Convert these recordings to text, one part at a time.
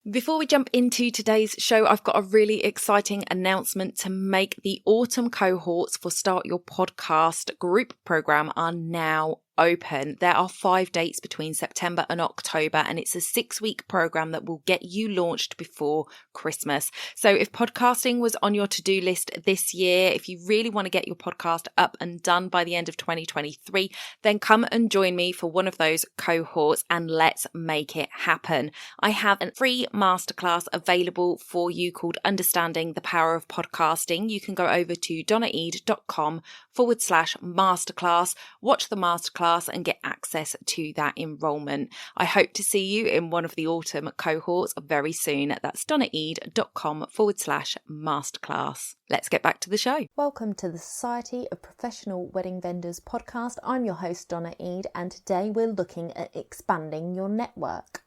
Before we jump into today's show, I've got a really exciting announcement to make. The autumn cohorts for Start Your Podcast group program are now open. There are 5 dates between September and October, and it's a 6-week program that will get you launched before Christmas. So if podcasting was on your to-do list this year, if you really want to get your podcast up and done by the end of 2023, then come and join me for one of those cohorts and let's make it happen. I have a free masterclass available for you called Understanding the Power of Podcasting. You can go over to donnaeade.com/masterclass, watch the masterclass and get access to that enrollment. I hope to see you in one of the autumn cohorts very soon. That's donnaeade.com/masterclass. Let's get back to the show. Welcome to the Society of Professional Wedding Vendors podcast. I'm your host, Donna Eade, and today we're looking at expanding your network.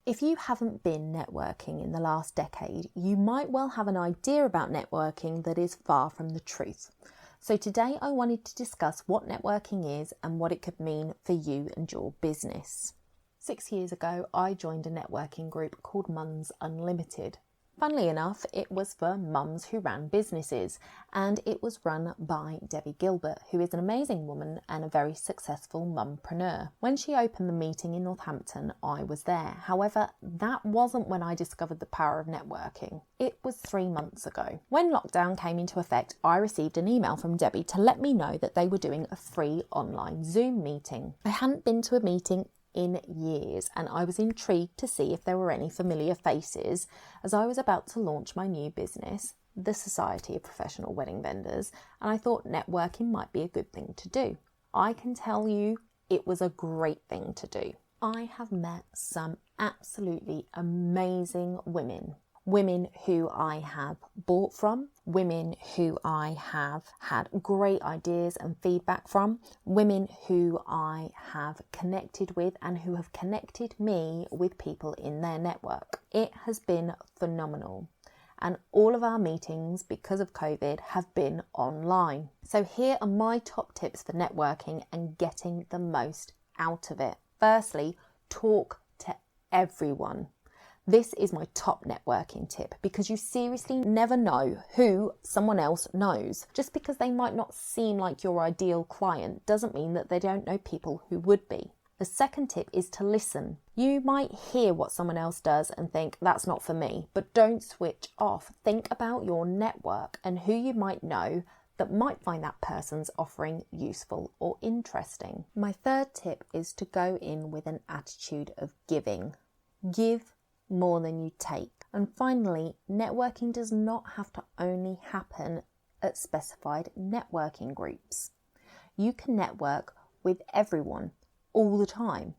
If you haven't been networking in the last decade, you might well have an idea about networking that is far from the truth. So today I wanted to discuss what networking is and what it could mean for you and your business. 6 years ago, I joined a networking group called Mums Unlimited. Funnily enough, it was for mums who ran businesses, and it was run by Debbie Gilbert, who is an amazing woman and a very successful mumpreneur. When she opened the meeting in Northampton, I was there. However, that wasn't when I discovered the power of networking. It was 3 months ago. When lockdown came into effect, I received an email from Debbie to let me know that they were doing a free online Zoom meeting. I hadn't been to a meeting in years, and I was intrigued to see if there were any familiar faces as I was about to launch my new business, the Society of Professional Wedding Vendors, and I thought networking might be a good thing to do. I can tell you it was a great thing to do. I have met some absolutely amazing women who I have bought from, women who I have had great ideas and feedback from, women who I have connected with and who have connected me with people in their network. It has been phenomenal. And all of our meetings, because of COVID, have been online. So here are my top tips for networking and getting the most out of it. Firstly, talk to everyone. This is my top networking tip because you seriously never know who someone else knows. Just because they might not seem like your ideal client doesn't mean that they don't know people who would be. The second tip is to listen. You might hear what someone else does and think, that's not for me, but don't switch off. Think about your network and who you might know that might find that person's offering useful or interesting. My third tip is to go in with an attitude of giving. Give more than you take. And finally, networking does not have to only happen at specified networking groups. You can network with everyone all the time.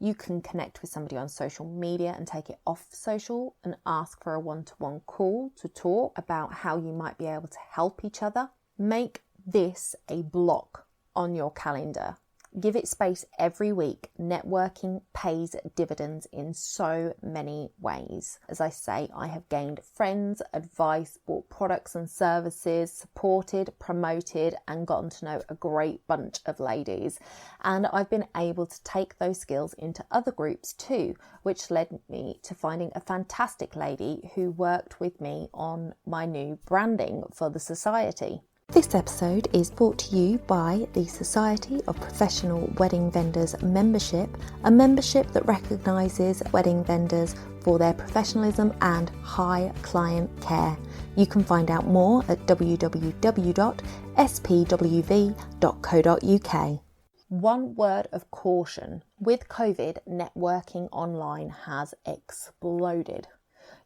You can connect with somebody on social media and take it off social and ask for a one-to-one call to talk about how you might be able to help each other. Make this a block on your calendar. Give it space every week. Networking pays dividends in so many ways. As I say, I have gained friends, advice, bought products and services, supported, promoted, and gotten to know a great bunch of ladies. And I've been able to take those skills into other groups too, which led me to finding a fantastic lady who worked with me on my new branding for the society. This episode is brought to you by the Society of Professional Wedding Vendors membership, a membership that recognises wedding vendors for their professionalism and high client care. You can find out more at www.spwv.co.uk. One word of caution. With COVID, networking online has exploded.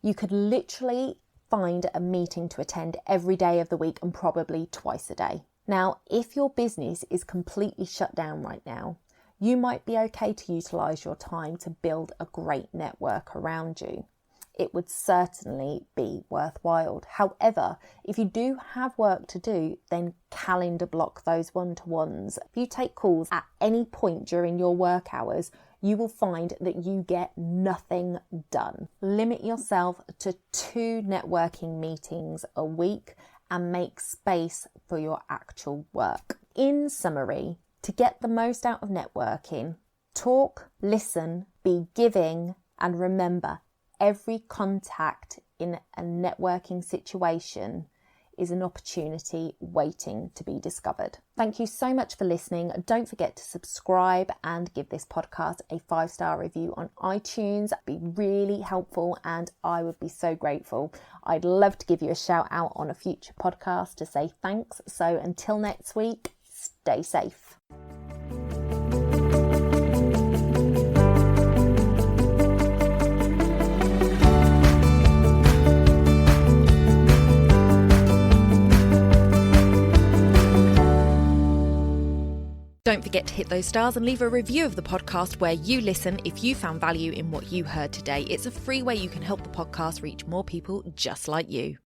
You could literally find a meeting to attend every day of the week and probably twice a day. Now, if your business is completely shut down right now, you might be okay to utilise your time to build a great network around you. It would certainly be worthwhile. However, if you do have work to do, then calendar block those one-to-ones. If you take calls at any point during your work hours, you will find that you get nothing done. Limit yourself to 2 networking meetings a week and make space for your actual work. In summary, to get the most out of networking, talk, listen, be giving, and remember, every contact in a networking situation is an opportunity waiting to be discovered. Thank you so much for listening. Don't forget to subscribe and give this podcast a 5-star review on iTunes. It'd be really helpful and I would be so grateful. I'd love to give you a shout out on a future podcast to say thanks. So until next week, stay safe. Don't forget to hit those stars and leave a review of the podcast where you listen if you found value in what you heard today. It's a free way you can help the podcast reach more people just like you.